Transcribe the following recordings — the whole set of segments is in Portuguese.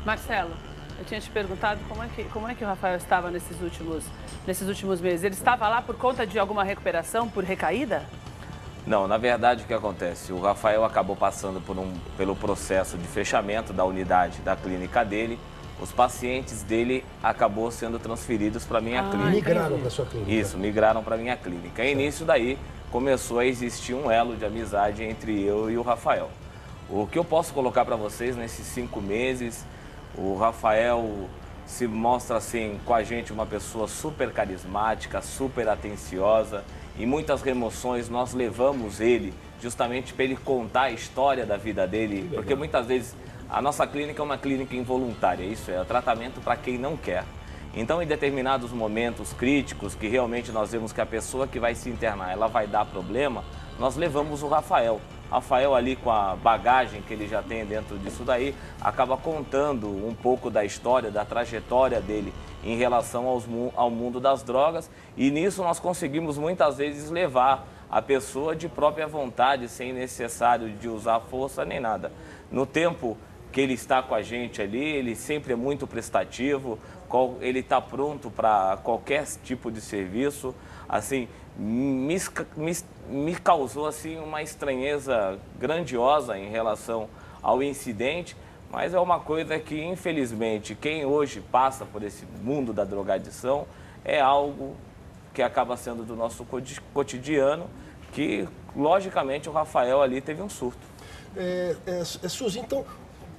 Marcelo, eu tinha te perguntado como é que o Rafael estava nesses últimos meses. Ele estava lá por conta de alguma recuperação, por recaída? Não, na verdade o que acontece? O Rafael acabou passando pelo processo de fechamento da unidade da clínica dele. Os pacientes dele acabou sendo transferidos para a minha clínica. Migraram para a sua clínica. Isso, migraram para a minha clínica. E nisso daí começou a existir um elo de amizade entre eu e o Rafael. O que eu posso colocar para vocês nesses 5 meses, o Rafael se mostra assim com a gente uma pessoa super carismática, super atenciosa. E muitas remoções nós levamos ele justamente para ele contar a história da vida dele, porque muitas vezes a nossa clínica é uma clínica involuntária, isso é tratamento para quem não quer. Então, em determinados momentos críticos, que realmente nós vemos que a pessoa que vai se internar, ela vai dar problema, nós levamos o Rafael. Rafael ali com a bagagem que ele já tem dentro disso daí, acaba contando um pouco da história, da trajetória dele em relação ao mundo das drogas, e nisso nós conseguimos muitas vezes levar a pessoa de própria vontade, sem necessário de usar força nem nada. No tempo que ele está com a gente ali, ele sempre é muito prestativo, ele está pronto para qualquer tipo de serviço. Assim, me causou assim uma estranheza grandiosa em relação ao incidente, mas é uma coisa que, infelizmente, quem hoje passa por esse mundo da drogadição é algo que acaba sendo do nosso cotidiano, que, logicamente, o Rafael ali teve um surto. Suzy, então,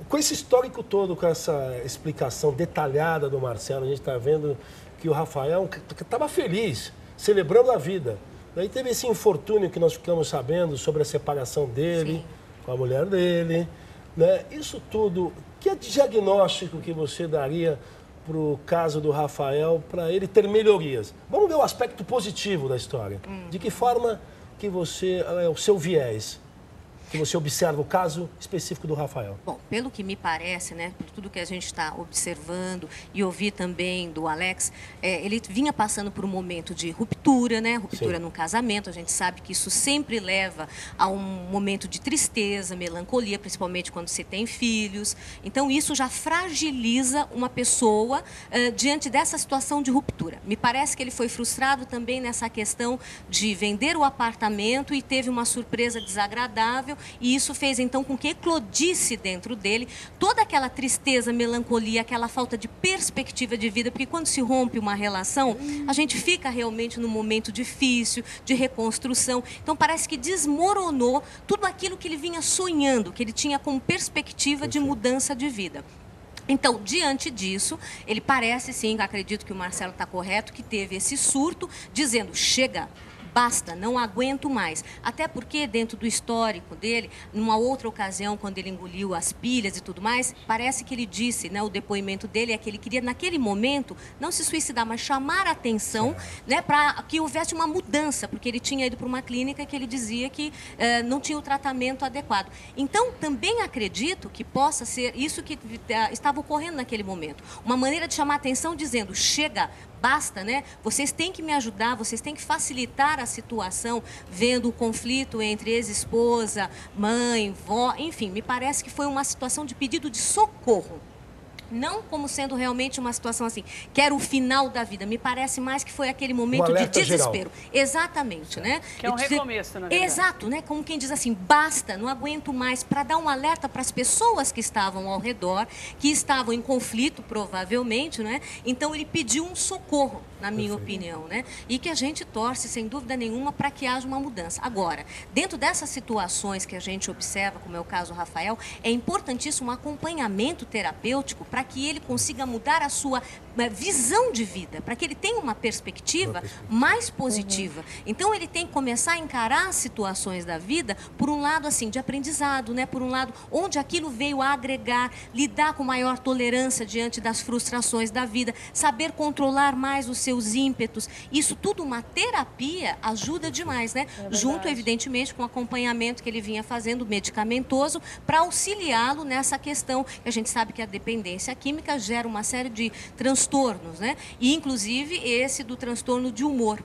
com esse histórico todo, com essa explicação detalhada do Marcelo, a gente está vendo que o Rafael estava feliz, celebrando a vida. Daí teve esse infortúnio que nós ficamos sabendo sobre a separação dele, com a mulher dele, né? Isso tudo, que diagnóstico que você daria para o caso do Rafael, para ele ter melhorias? Vamos ver o aspecto positivo da história. De que forma que você, o seu viés, que você observa o caso específico do Rafael? Bom, pelo que me parece, né, por tudo que a gente está observando e ouvi também do Alex, ele vinha passando por um momento de ruptura, né, ruptura no casamento. A gente sabe que isso sempre leva a um momento de tristeza, melancolia, principalmente quando se tem filhos. Então, isso já fragiliza uma pessoa diante dessa situação de ruptura. Me parece que ele foi frustrado também nessa questão de vender o apartamento e teve uma surpresa desagradável. E isso fez, então, com que eclodisse dentro dele toda aquela tristeza, melancolia, aquela falta de perspectiva de vida, porque quando se rompe uma relação, a gente fica realmente num momento difícil, de reconstrução. Então, parece que desmoronou tudo aquilo que ele vinha sonhando, que ele tinha como perspectiva de mudança de vida. Então, diante disso, ele parece, sim, acredito que o Marcelo está correto, que teve esse surto, dizendo, chega, basta, não aguento mais. Até porque, dentro do histórico dele, numa outra ocasião, quando ele engoliu as pilhas e tudo mais, parece que ele disse, né, o depoimento dele é que ele queria, naquele momento, não se suicidar, mas chamar a atenção, né, para que houvesse uma mudança, porque ele tinha ido para uma clínica que ele dizia que não tinha o tratamento adequado. Então, também acredito que possa ser isso que estava ocorrendo naquele momento. Uma maneira de chamar a atenção dizendo, chega, basta, né? Vocês têm que me ajudar, vocês têm que facilitar a situação, vendo o conflito entre ex-esposa, mãe, vó, enfim, me parece que foi uma situação de pedido de socorro. Não como sendo realmente uma situação assim, quero o final da vida. Me parece mais que foi aquele momento de desespero. Geral. Exatamente, né? Que é um recomeço, na verdade. Exato, né? Como quem diz assim, basta, não aguento mais, para dar um alerta para as pessoas que estavam ao redor, que estavam em conflito, provavelmente, né? Então, ele pediu um socorro, na minha opinião, né? E que a gente torce, sem dúvida nenhuma, para que haja uma mudança. Agora, dentro dessas situações que a gente observa, como é o caso do Rafael, é importantíssimo um acompanhamento terapêutico para que ele consiga mudar a sua visão de vida, para que ele tenha uma perspectiva mais positiva. Então, ele tem que começar a encarar as situações da vida por um lado, assim, de aprendizado, né? Por um lado, onde aquilo veio a agregar, lidar com maior tolerância diante das frustrações da vida, saber controlar mais os seus ímpetos. Isso tudo, uma terapia, ajuda demais, né? Junto, evidentemente, com o acompanhamento que ele vinha fazendo, medicamentoso, para auxiliá-lo nessa questão. A gente sabe que a dependência química gera uma série de transtornos, né? E, inclusive, esse do transtorno de humor.